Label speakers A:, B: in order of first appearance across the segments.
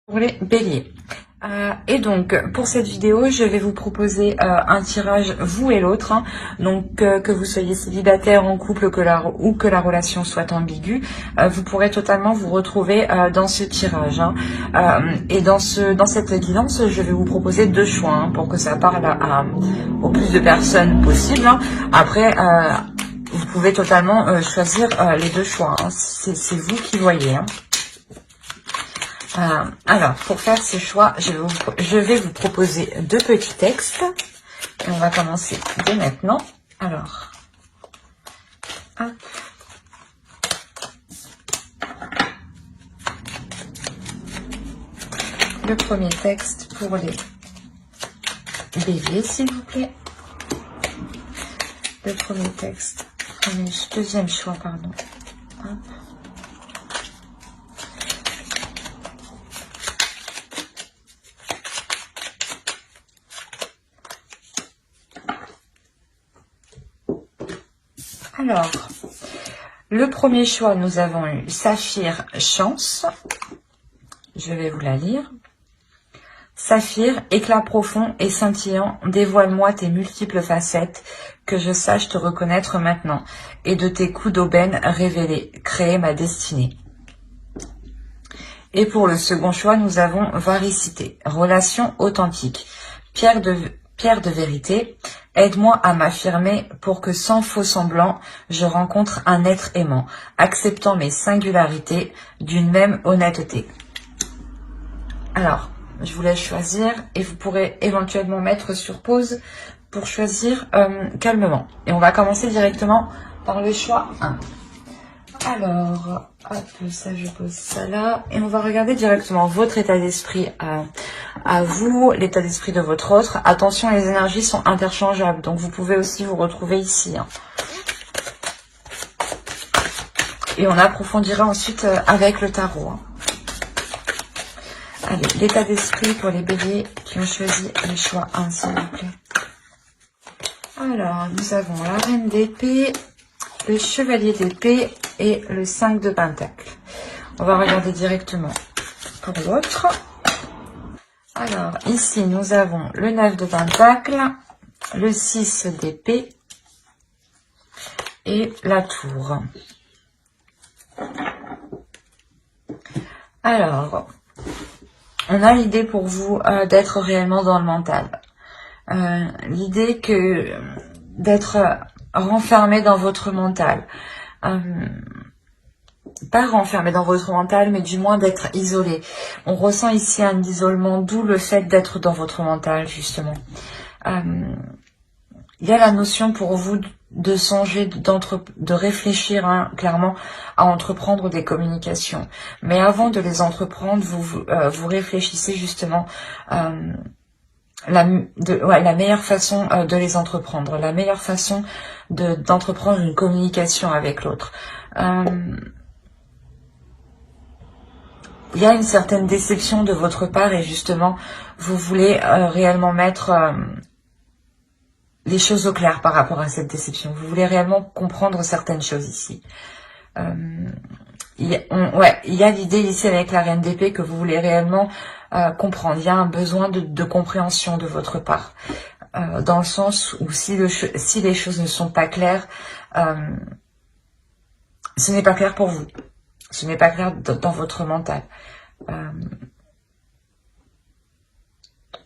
A: Pour les béliers. Et donc pour cette vidéo je vais vous proposer un tirage vous et l'autre, hein. Donc que vous soyez célibataire, en couple ou que la relation soit ambiguë, vous pourrez totalement vous retrouver dans ce tirage, hein. Et dans cette guidance je vais vous proposer deux choix, hein, pour que ça parle au plus de personnes possible, hein. Après vous pouvez totalement choisir les deux choix, hein. C'est vous qui voyez, hein. Alors, pour faire ce choix, je vais vous proposer deux petits textes. Et on va commencer dès maintenant. Alors, hop. Le premier texte pour les béliers, s'il vous plaît. Le premier texte, deuxième choix, pardon. Hop. Alors, le premier choix, nous avons eu Saphir, chance. Je vais vous la lire. Saphir, éclat profond et scintillant, dévoile-moi tes multiples facettes, que je sache te reconnaître maintenant, et de tes coups d'aubaine révélés, créer ma destinée. Et pour le second choix, nous avons Varicité, relation authentique, pierre de vérité, aide-moi à m'affirmer pour que sans faux semblant, je rencontre un être aimant, acceptant mes singularités d'une même honnêteté. Alors, je vous laisse choisir et vous pourrez éventuellement mettre sur pause pour choisir calmement. Et on va commencer directement par le choix 1. Alors, hop, ça je pose ça là. Et on va regarder directement votre état d'esprit à vous, l'état d'esprit de votre autre. Attention, les énergies sont interchangeables, donc vous pouvez aussi vous retrouver ici, hein. Et on approfondira ensuite avec le tarot, hein. Allez, l'état d'esprit pour les béliers qui ont choisi le choix 1, s'il vous plaît. Alors, nous avons la reine d'épée, le chevalier d'épée et le 5 de pentacle. On va regarder directement pour l'autre. Alors, ici, nous avons le 9 de pentacle, le 6 d'épée et la tour. Alors, on a l'idée pour vous d'être réellement dans le mental. L'idée que d'être renfermé dans votre mental. Pas renfermé dans votre mental, mais du moins d'être isolé. On ressent ici un isolement, d'où le fait d'être dans votre mental, justement. Il y a la notion pour vous de songer, de réfléchir, hein, clairement à entreprendre des communications. Mais avant de les entreprendre, vous réfléchissez justement la meilleure façon de les entreprendre, la meilleure façon d'entreprendre une communication avec l'autre. Il y a une certaine déception de votre part et justement, vous voulez réellement mettre les choses au clair par rapport à cette déception. Vous voulez réellement comprendre certaines choses ici. Il y a l'idée ici avec la reine d'épée que vous voulez réellement comprendre. Il y a un besoin de compréhension de votre part. Dans le sens où si les choses ne sont pas claires, ce n'est pas clair pour vous. Ce n'est pas clair dans votre mental.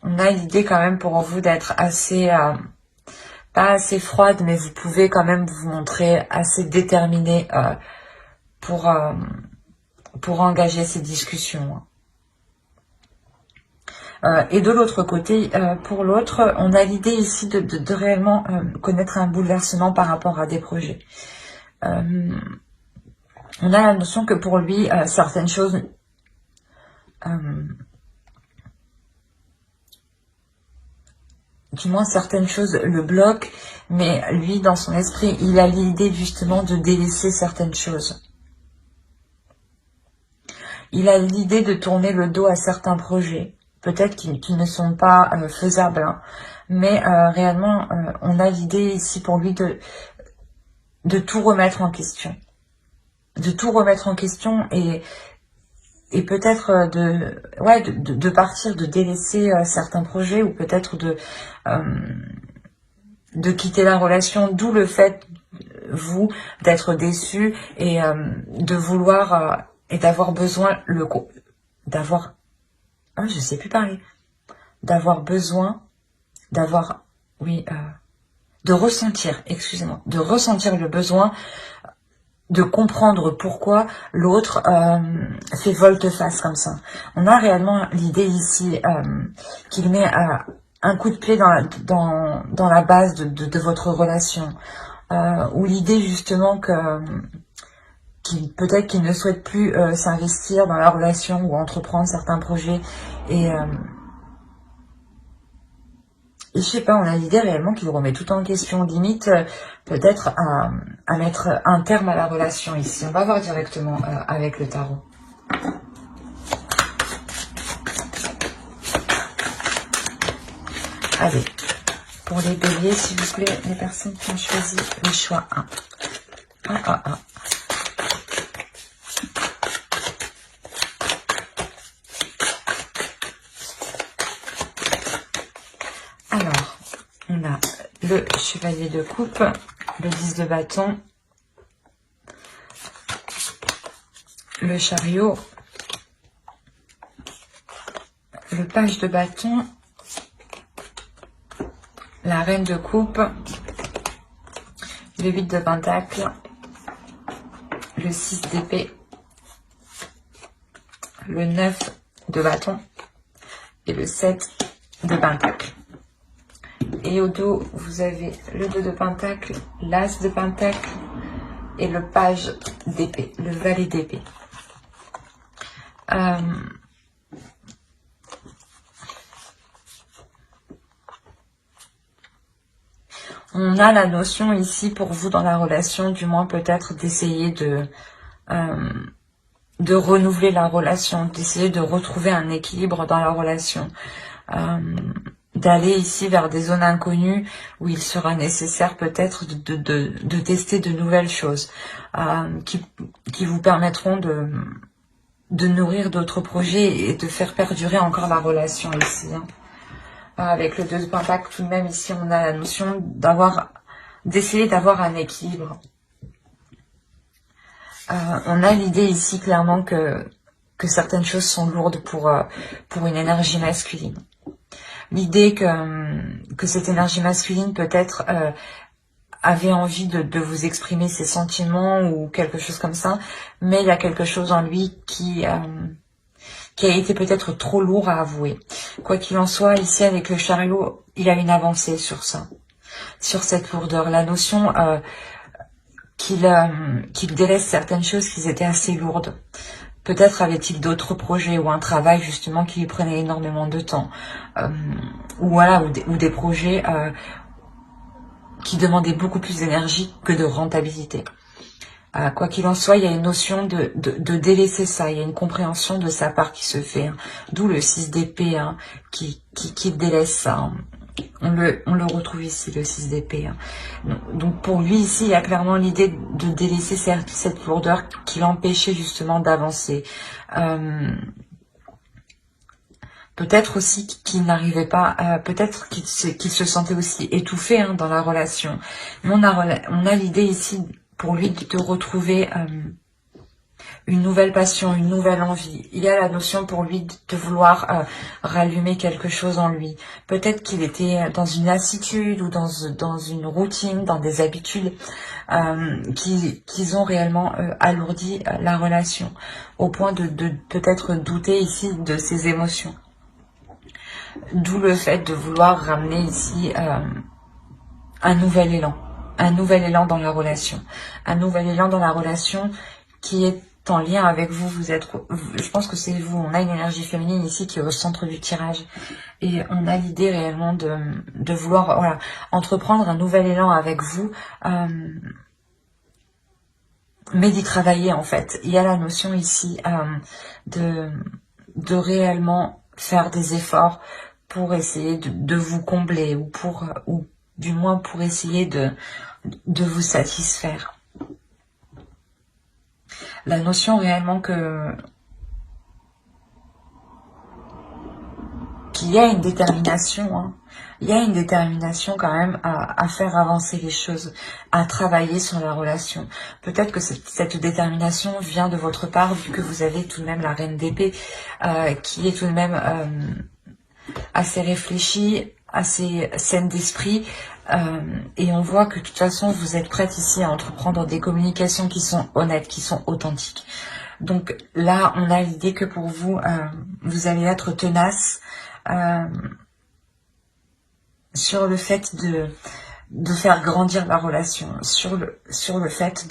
A: On a l'idée quand même pour vous d'être assez... pas assez froide, mais vous pouvez quand même vous montrer assez déterminé pour engager ces discussions. Et de l'autre côté, pour l'autre, on a l'idée ici de réellement connaître un bouleversement par rapport à des projets. On a la notion que pour lui, certaines choses... du moins certaines choses le bloquent, mais lui, dans son esprit, il a l'idée justement de délaisser certaines choses. Il a l'idée de tourner le dos à certains projets, peut-être qui ne sont pas faisables, hein, mais réellement, on a l'idée ici pour lui de tout remettre en question. De tout remettre en question et et peut-être de partir, de délaisser certains projets, ou peut-être de quitter la relation, d'où le fait, vous, d'être déçu et de vouloir et d'avoir besoin d'avoir, ah, je sais plus parler, d'avoir besoin, d'avoir, oui, de ressentir, excusez-moi, de ressentir le besoin de comprendre pourquoi l'autre fait volte-face comme ça. On a réellement l'idée ici qu'il met un coup de pied dans la base de votre relation, ou l'idée justement peut-être qu'il ne souhaite plus s'investir dans la relation ou entreprendre certains projets, et je sais pas, on a l'idée réellement qu'il remet tout en question, limite peut-être à mettre un terme à la relation ici. On va voir directement avec le tarot. Allez, pour les béliers, s'il vous plaît, les personnes qui ont choisi le choix 1. Alors, on a le chevalier de coupe, le 10 de bâton, le chariot, le page de bâton, la reine de coupe, le 8 de pentacle, le 6 d'épée, le 9 de bâton et le 7 de pentacle. Et au dos, vous avez le 2 de pentacle, l'as de pentacle et le page d'épée, le valet d'épée. On a la notion ici pour vous dans la relation, du moins peut-être d'essayer de renouveler la relation, d'essayer de retrouver un équilibre dans la relation. D'aller ici vers des zones inconnues où il sera nécessaire peut-être de tester de nouvelles choses qui vous permettront de nourrir d'autres projets et de faire perdurer encore la relation ici. Avec le 2 de pentacle, tout de même ici on a la notion d'essayer d'avoir un équilibre. On a l'idée ici clairement que certaines choses sont lourdes pour une énergie masculine. L'idée que cette énergie masculine peut-être avait envie de vous exprimer ses sentiments ou quelque chose comme ça, mais il y a quelque chose en lui qui a été peut-être trop lourd à avouer. Quoi qu'il en soit, ici avec le chariot, il y a une avancée sur ça, sur cette lourdeur. La notion qu'il délaisse certaines choses qui étaient assez lourdes. Peut-être avait-il d'autres projets ou un travail justement qui lui prenait énormément de temps, ou voilà, ou des projets qui demandaient beaucoup plus d'énergie que de rentabilité. Quoi qu'il en soit, il y a une notion de délaisser ça, il y a une compréhension de sa part qui se fait, d'où le 6 d'épée qui délaisse ça. On le retrouve ici, le 6 d'épée. Donc pour lui ici, il y a clairement l'idée de délaisser cette lourdeur qui l'empêchait justement d'avancer. Peut-être aussi qu'il n'arrivait pas, peut-être qu'il se sentait aussi étouffé dans la relation. Mais on a l'idée ici pour lui de retrouver une nouvelle passion, une nouvelle envie. Il y a la notion pour lui de vouloir rallumer quelque chose en lui. Peut-être qu'il était dans une lassitude ou dans une routine, dans des habitudes qui ont réellement alourdi la relation, au point de peut-être douter ici de ses émotions. D'où le fait de vouloir ramener ici un nouvel élan dans la relation. Un nouvel élan dans la relation qui est en lien avec vous. Je pense que c'est vous. On a une énergie féminine ici qui est au centre du tirage. Et on a l'idée réellement de vouloir entreprendre un nouvel élan avec vous. Mais d'y travailler en fait. Il y a la notion ici de réellement faire des efforts pour essayer de vous combler ou du moins pour essayer de vous satisfaire. La notion réellement que qu'il y a une détermination, hein. Il y a une détermination quand même à faire avancer les choses, à travailler sur la relation. Peut-être que cette détermination vient de votre part, vu que vous avez tout de même la reine d'épée, qui est tout de même assez réfléchie, assez saine d'esprit. Et on voit que de toute façon, vous êtes prête ici à entreprendre des communications qui sont honnêtes, qui sont authentiques. Donc là, on a l'idée que pour vous, vous allez être tenace, sur le fait de faire grandir la relation, sur le fait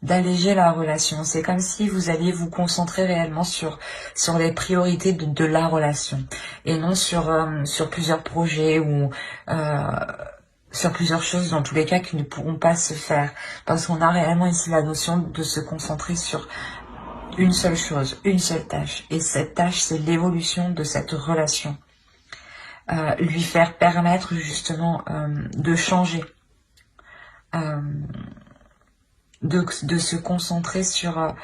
A: d'alléger la relation. C'est comme si vous alliez vous concentrer réellement sur les priorités de la relation et non sur plusieurs projets ou sur plusieurs choses dans tous les cas qui ne pourront pas se faire, parce qu'on a réellement ici la notion de se concentrer sur une seule chose, une seule tâche. Et cette tâche, c'est l'évolution de cette relation. Lui faire permettre justement de changer. De se concentrer sur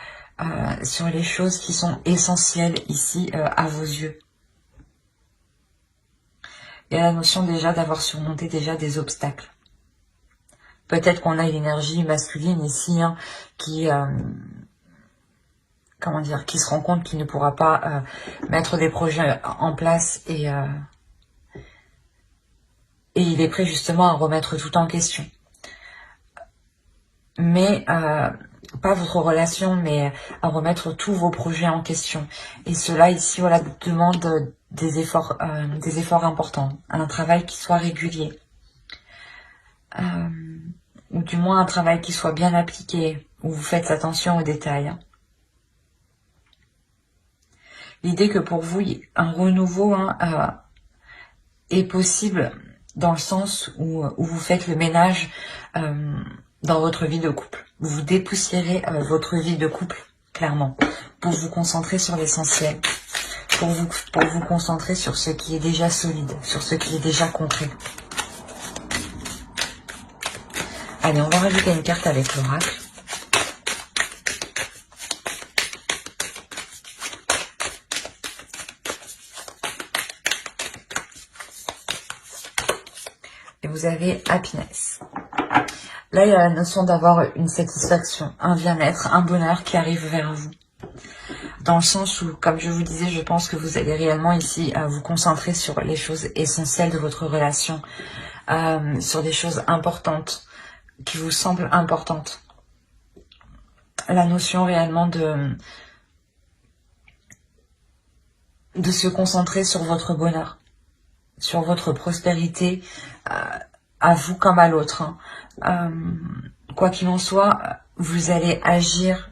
A: les choses qui sont essentielles ici à vos yeux. Il y a la notion déjà d'avoir surmonté déjà des obstacles. Peut-être qu'on a l'énergie masculine ici hein, qui... comment dire, qui se rend compte qu'il ne pourra pas mettre des projets en place et il est prêt justement à remettre tout en question. Mais pas votre relation, mais à remettre tous vos projets en question. Et cela ici, voilà, demande des efforts importants, un travail qui soit régulier, ou du moins un travail qui soit bien appliqué, où vous faites attention aux détails. Hein. L'idée que pour vous, un renouveau hein, est possible dans le sens où vous faites le ménage dans votre vie de couple. Vous dépoussiérez votre vie de couple, clairement, pour vous concentrer sur l'essentiel, pour vous concentrer sur ce qui est déjà solide, sur ce qui est déjà concret. Allez, on va rajouter une carte avec l'oracle. Et vous avez happiness. Là, il y a la notion d'avoir une satisfaction, un bien-être, un bonheur qui arrive vers vous. Dans le sens où, comme je vous disais, je pense que vous allez réellement ici vous concentrer sur les choses essentielles de votre relation, sur des choses importantes, qui vous semblent importantes. La notion réellement de se concentrer sur votre bonheur, sur votre prospérité, à vous comme à l'autre. Hein. Quoi qu'il en soit, vous allez agir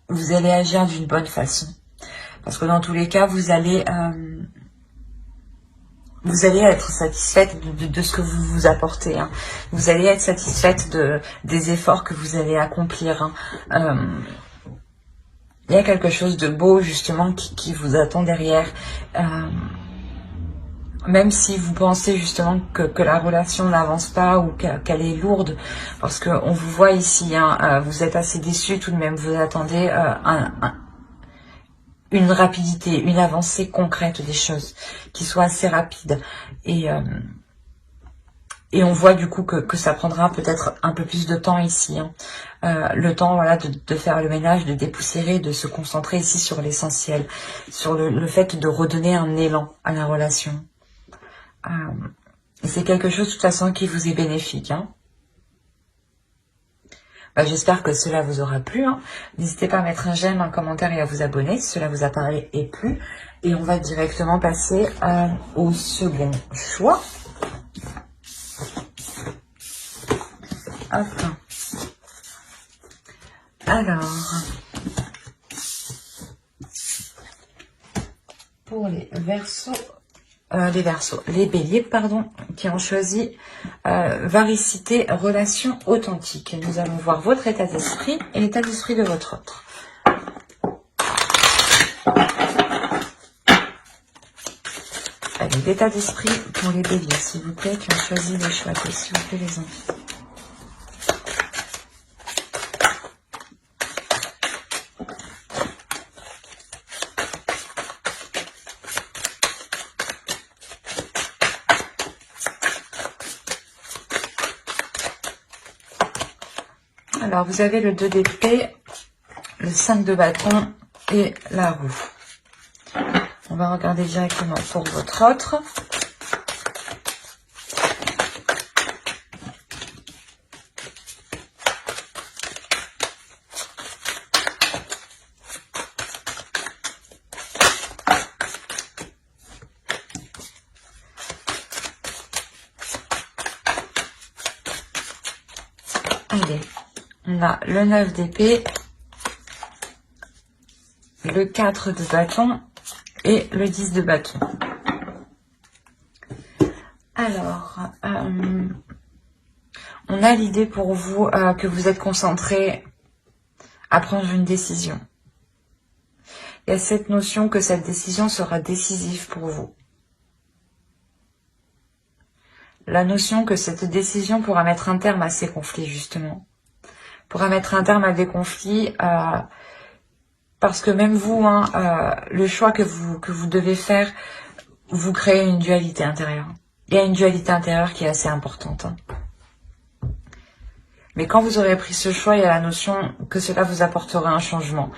A: d'une bonne façon. Parce que dans tous les cas, vous allez être satisfaite de ce que vous vous apportez. Hein. Vous allez être satisfaite des efforts que vous allez accomplir. Hein. Il y a quelque chose de beau justement qui vous attend derrière. Même si vous pensez justement que la relation n'avance pas ou qu'elle est lourde, parce qu'on vous voit ici, hein, vous êtes assez déçu tout de même, vous attendez une rapidité, une avancée concrète des choses, qui soit assez rapide. Et on voit du coup que ça prendra peut-être un peu plus de temps ici. Hein. Le temps voilà, de faire le ménage, de dépoussiérer, de se concentrer ici sur l'essentiel, sur le fait de redonner un élan à la relation. C'est quelque chose de toute façon qui vous est bénéfique. Hein. J'espère que cela vous aura plu. Hein. N'hésitez pas à mettre un j'aime, un commentaire et à vous abonner si cela vous a parlé et plu. Et on va directement passer au second choix. Hop. Alors, pour les Verseaux, les Béliers, pardon, qui ont choisi varicité, relation authentique. Et nous allons voir votre état d'esprit et l'état d'esprit de votre autre. Allez, l'état d'esprit pour les Béliers, s'il vous plaît, qui ont choisi les choix, s'il vous plaît, les enfants. Alors, vous avez le 2 d'épée, le 5 de bâton et la roue. On va regarder directement pour votre autre. Allez, on a le 9 d'épée, le 4 de bâton et le 10 de bâton. Alors, on a l'idée pour vous que vous êtes concentré à prendre une décision. Il y a cette notion que cette décision sera décisive pour vous. La notion que cette décision pourra mettre un terme à ces conflits, justement. Pourra mettre un terme à des conflits, parce que même vous, le choix que vous devez faire, vous créez une dualité intérieure. Il y a une dualité intérieure qui est assez importante. Mais quand vous aurez pris ce choix, il y a la notion que cela vous apportera un changement.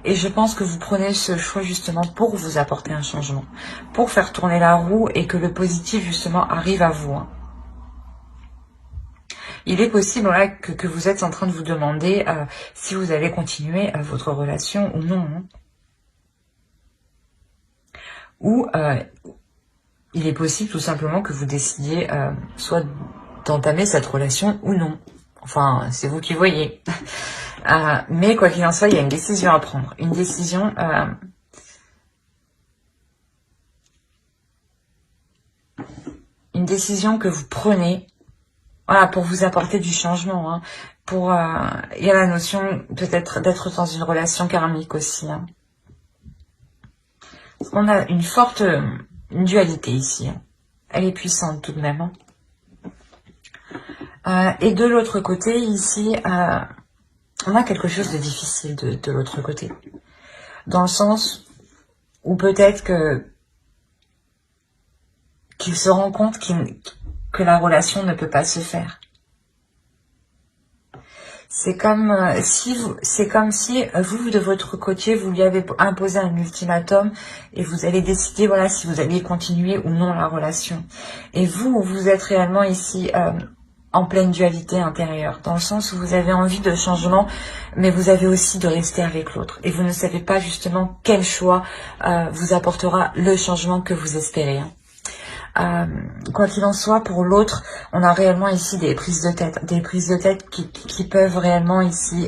A: Et je pense que vous prenez ce choix justement pour vous apporter un changement. Pour faire tourner la roue et que le positif justement arrive à vous. Il est possible là, que vous êtes en train de vous demander si vous allez continuer votre relation ou non. Ou il est possible tout simplement que vous décidiez soit d'entamer cette relation ou non. Enfin, c'est vous qui voyez. Mais quoi qu'il en soit, il y a une décision à prendre. Une décision... une décision que vous prenez, voilà, pour vous apporter du changement. Pour, il y a la notion peut-être d'être dans une relation karmique aussi. On a une forte dualité ici. Elle est puissante tout de même. Et de l'autre côté, ici, on a quelque chose de difficile de l'autre côté. Dans le sens où peut-être qu'il se rend compte que la relation ne peut pas se faire. C'est comme si vous de votre côté, vous lui avez imposé un ultimatum et vous allez décider, voilà, si vous allez continuer ou non la relation. Et vous êtes réellement ici en pleine dualité intérieure, dans le sens où vous avez envie de changement, mais vous avez aussi de rester avec l'autre. Et vous ne savez pas justement quel choix vous apportera le changement que vous espérez. Quoi qu'il en soit, pour l'autre, on a réellement ici des prises de tête qui peuvent réellement ici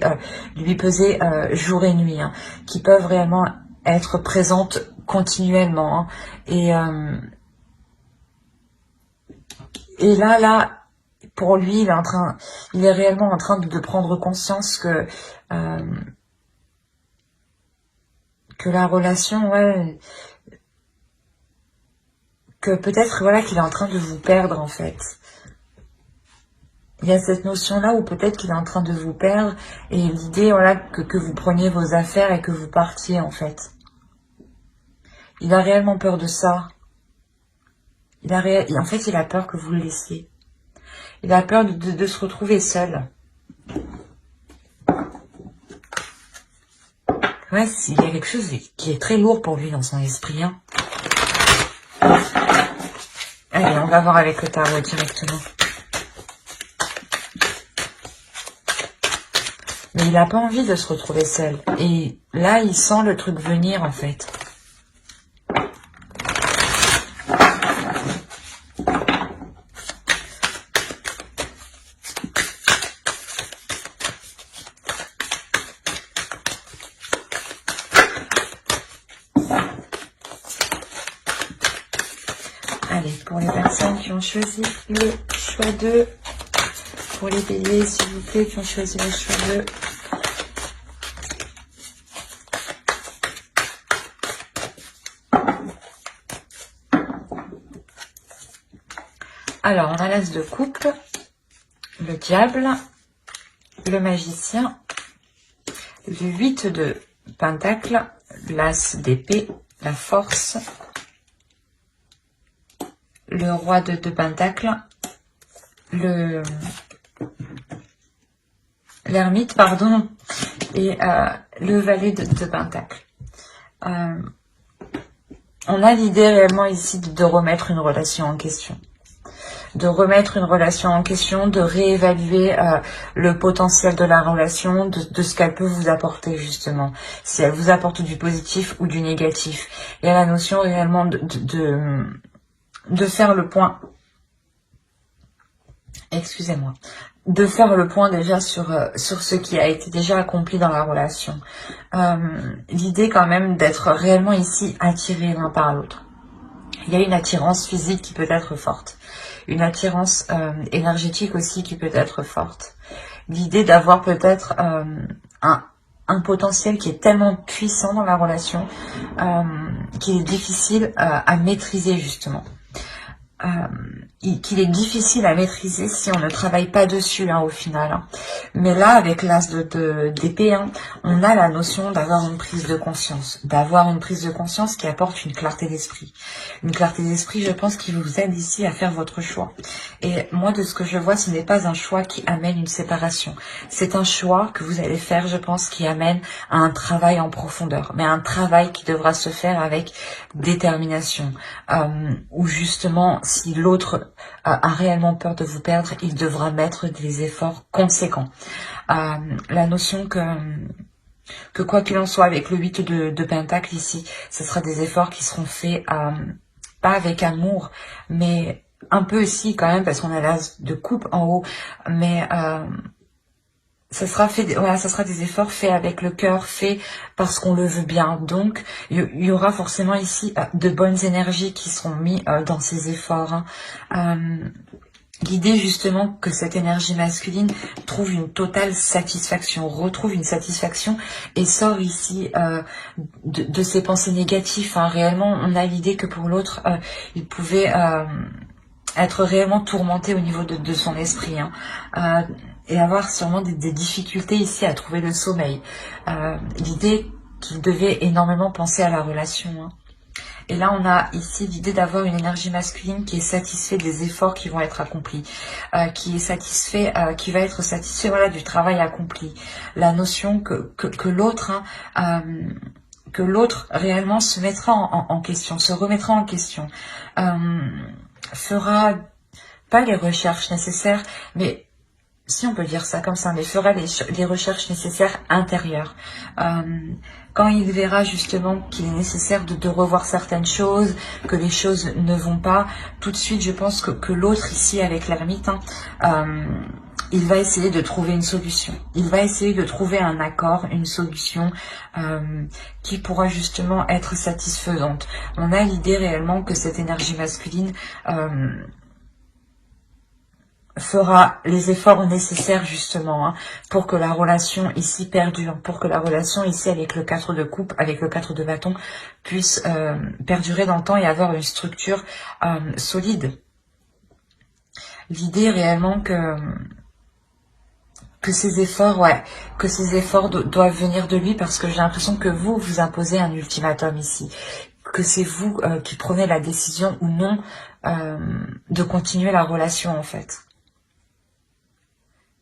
A: lui peser jour et nuit, qui peuvent réellement être présentes continuellement. Et là, pour lui, il est réellement en train de prendre conscience que la relation, ouais, que peut-être, voilà, qu'il est en train de vous perdre, en fait. Il y a cette notion-là où peut-être qu'il est en train de vous perdre, et l'idée, voilà, que vous preniez vos affaires et que vous partiez, en fait. Il a réellement peur de ça. En fait, il a peur que vous le laissiez. Il a peur de se retrouver seul. Ouais, il y a quelque chose qui est très lourd pour lui dans son esprit, Allez, on va voir avec le tarot directement. Mais il n'a pas envie de se retrouver seul. Et là, il sent le truc venir, en fait. Allez, pour les personnes qui ont choisi le choix 2, pour les béliers, s'il vous plaît, qui ont choisi le choix 2. Alors, on a l'as de coupe, le diable, le magicien, le 8 de pentacle, l'as d'épée, la force, le roi de pentacle, l'ermite, pardon, et le valet de Pentacle. On a l'idée réellement ici de remettre une relation en question. De remettre une relation en question, de réévaluer le potentiel de la relation, de ce qu'elle peut vous apporter justement. Si elle vous apporte du positif ou du négatif. Il y a la notion réellement de faire le point. Excusez-moi. De faire le point déjà sur ce qui a été déjà accompli dans la relation. L'idée quand même d'être réellement ici attiré l'un par l'autre. Il y a une attirance physique qui peut être forte. Une attirance énergétique aussi qui peut être forte. L'idée d'avoir peut-être un potentiel qui est tellement puissant dans la relation qu'il est difficile à maîtriser justement. Qu'il est difficile à maîtriser si on ne travaille pas dessus au final. Hein. Mais là, avec l'as d'épée, on a la notion d'avoir une prise de conscience. D'avoir une prise de conscience qui apporte une clarté d'esprit. Une clarté d'esprit, je pense, qui vous aide ici à faire votre choix. Et moi, de ce que je vois, ce n'est pas un choix qui amène une séparation. C'est un choix que vous allez faire, je pense, qui amène à un travail en profondeur. Mais un travail qui devra se faire avec détermination. Où justement, si l'autre a réellement peur de vous perdre, il devra mettre des efforts conséquents. La notion que quoi qu'il en soit, avec le 8 de Pentacle ici, ce sera des efforts qui seront faits pas avec amour, mais un peu aussi quand même, parce qu'on a l'as de coupe en haut, mais ça sera fait, voilà, ça sera des efforts faits avec le cœur, faits parce qu'on le veut bien. Donc, il y aura forcément ici de bonnes énergies qui seront mises dans ces efforts. L'idée justement que cette énergie masculine trouve une totale satisfaction, retrouve une satisfaction et sort ici de ses pensées négatives. Réellement, on a l'idée que pour l'autre, il pouvait être réellement tourmenté au niveau de son esprit. Et avoir sûrement des difficultés ici à trouver le sommeil. L'idée qu'il devait énormément penser à la relation. Et là, on a ici l'idée d'avoir une énergie masculine qui est satisfait des efforts qui vont être accomplis, qui est satisfait, qui va être satisfait voilà, du travail accompli. La notion que l'autre réellement se mettra en question, se remettra en question, fera pas les recherches nécessaires, mais si on peut dire ça comme ça, mais fera les recherches nécessaires intérieures. Quand il verra justement qu'il est nécessaire de revoir certaines choses, que les choses ne vont pas, tout de suite je pense que l'autre ici avec l'ermite, il va essayer de trouver une solution. Il va essayer de trouver un accord, une solution qui pourra justement être satisfaisante. On a l'idée réellement que cette énergie masculine fera les efforts nécessaires justement pour que la relation ici perdure, pour que la relation ici avec le 4 de coupe, avec le 4 de bâton puisse perdurer dans le temps et avoir une structure solide. L'idée réellement que ces efforts, doivent venir de lui parce que j'ai l'impression que vous imposez un ultimatum ici. Que c'est vous qui prenez la décision ou non de continuer la relation en fait.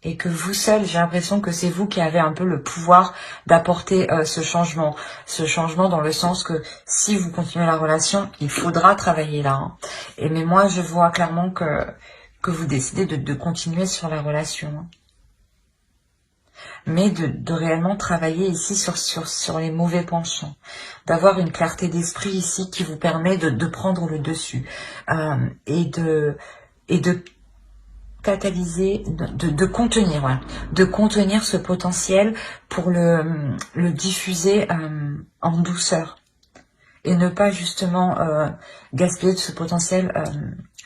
A: Et que vous seul, j'ai l'impression que c'est vous qui avez un peu le pouvoir d'apporter ce changement. Ce changement dans le sens que si vous continuez la relation, il faudra travailler là. Mais moi, je vois clairement que vous décidez de continuer sur la relation. Mais de réellement travailler ici sur les mauvais penchants. D'avoir une clarté d'esprit ici qui vous permet de prendre le dessus. Et de catalyser, de contenir, voilà, de contenir ce potentiel pour le diffuser en douceur et ne pas justement gaspiller de ce potentiel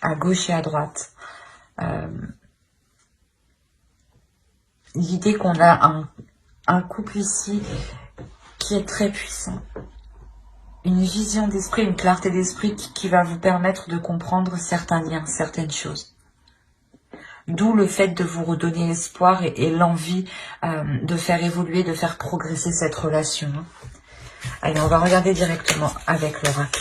A: à gauche et à droite. L'idée qu'on a un couple ici qui est très puissant, une vision d'esprit, une clarté d'esprit qui va vous permettre de comprendre certains liens, certaines choses. D'où le fait de vous redonner l'espoir et l'envie de faire évoluer, de faire progresser cette relation. Allez, on va regarder directement avec l'oracle.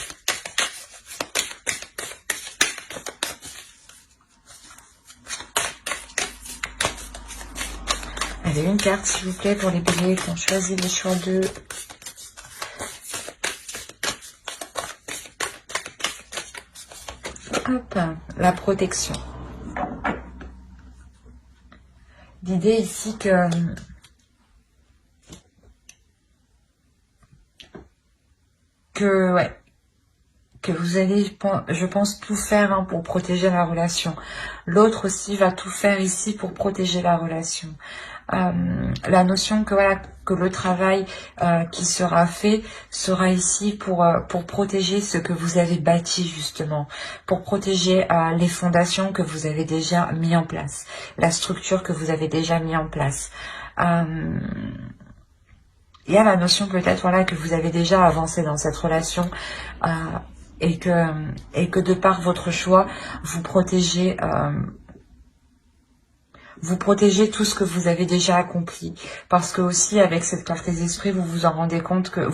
A: Allez, une carte, s'il vous plaît, pour les béliers qui ont choisi le choix de... Hop, la protection. L'idée ici que vous allez, je pense, tout faire hein, pour protéger la relation. L'autre aussi va tout faire ici pour protéger la relation. La notion que voilà, que le travail qui sera fait sera ici pour protéger ce que vous avez bâti justement, pour protéger les fondations que vous avez déjà mis en place, la structure que vous avez déjà mis en place. Il y a la notion peut-être voilà que vous avez déjà avancé dans cette relation et que de par votre choix vous protégez tout ce que vous avez déjà accompli, parce que aussi avec cette clarté d'esprit vous vous rendez compte que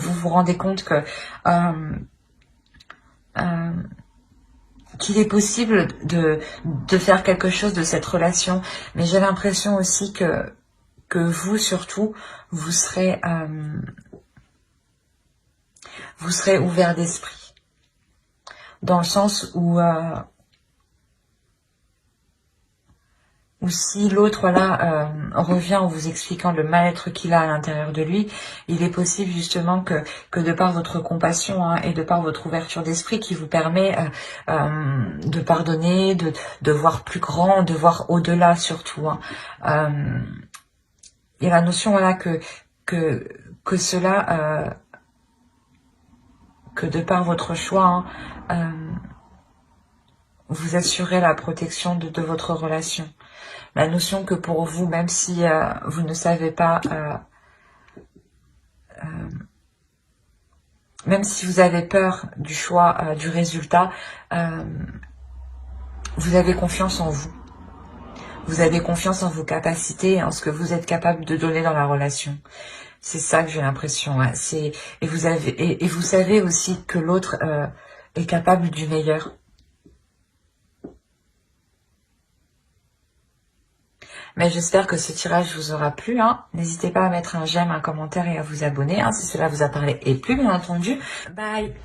A: qu'il est possible de faire quelque chose de cette relation, mais j'ai l'impression aussi que vous surtout vous serez ouvert d'esprit, dans le sens où si l'autre là revient en vous expliquant le mal-être qu'il a à l'intérieur de lui, il est possible justement que de par votre compassion hein, et de par votre ouverture d'esprit qui vous permet de pardonner, de voir plus grand, de voir au-delà surtout. Hein. Il y a la notion voilà que cela, que de par votre choix, hein, vous assurez la protection de votre relation. La notion que pour vous, même si vous ne savez pas, même si vous avez peur du choix, du résultat, vous avez confiance en vous. Vous avez confiance en vos capacités et en ce que vous êtes capable de donner dans la relation. C'est ça que j'ai l'impression. Hein. Et vous savez aussi que l'autre est capable du meilleur. Mais j'espère que ce tirage vous aura plu. Hein. N'hésitez pas à mettre un j'aime, un commentaire et à vous abonner hein, si cela vous a parlé et plus bien entendu. Bye.